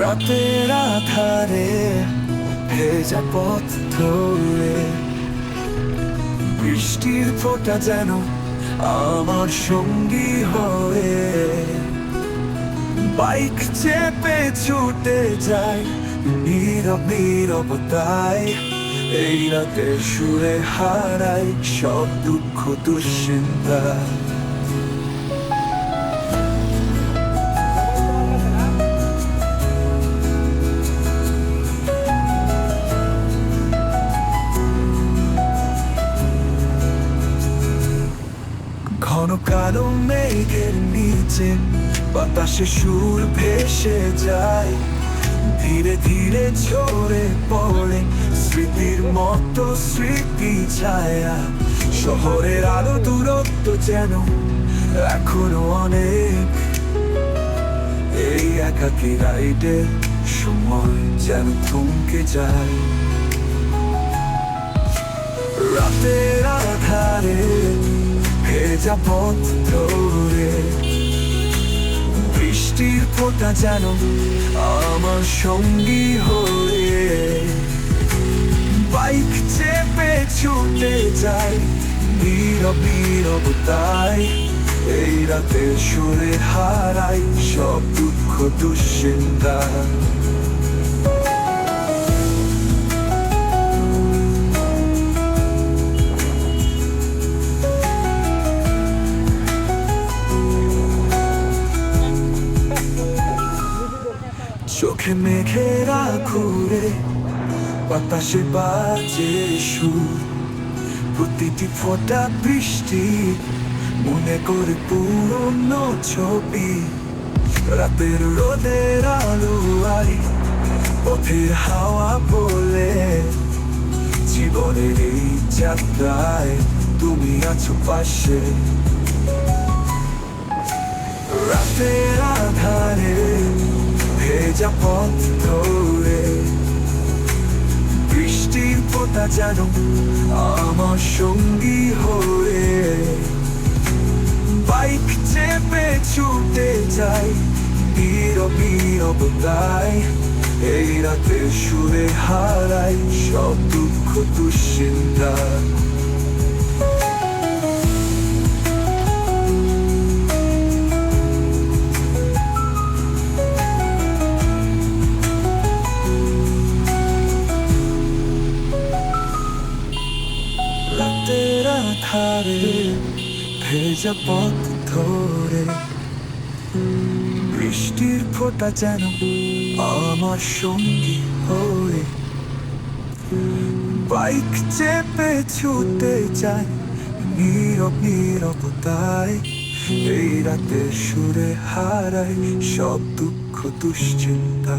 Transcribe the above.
রাতের আধারে ভেজা পথ ধরে বৃষ্টির ফোঁটা যেন আমার সঙ্গী হয়ে বাইক চেপে ছুটে যায় নীরবতায়। এই রাতে সুরে হারাই সব দুঃখ দুশ্চিন্তা। ঘন কালো মেঘের নিচে বাতাসে সুর ভেসে যায়, ধীরে ধীরে ঝরে পড়ে স্মৃতির মতো স্মৃতি ছায়া। শহরের আলো দূরত্ব যেন এখনো অনেক, এই একাকী রাইডের সময় যেন থমকে যায়। রাতের আধারে ভেজা পথ ধরে বৃষ্টির ফোঁটা যেন আমার সঙ্গী হয়ে বাইক চেপে ছুটে যায় নীরবতায়। এই রাতে সুরে হারাই সব দুঃখ দুশ্চিন্তা। চোখে মেঘেরা ঘুরে বাতাসে বাজে সুর, প্রতিটি ফোঁটা বৃষ্টি মনে করে পুরনো ছবি। রাতের রোদের আলো আই পথের হাওয়া বলে জীবনের এই যাত্রায় তুমি আছো পাশে। রাতের আধারে ভেজা পথ ধরে বৃষ্টির ফোঁটা যেন আমার সঙ্গী হয়ে বাইক চেপে ছুটে যাই নীরবতায়। এই রাতে সুরে হারাই সব দুঃখ দুশ্চিন্তা। রাতের আধারে ভেজা পথ ধরে বৃষ্টির ফোঁটা যেন আমার সঙ্গী হয়ে বাইক চেপে ছুটে যায় নীরবতায়। এই রাতে সুরে হারাই সব দুঃখ দুশ্চিন্তা।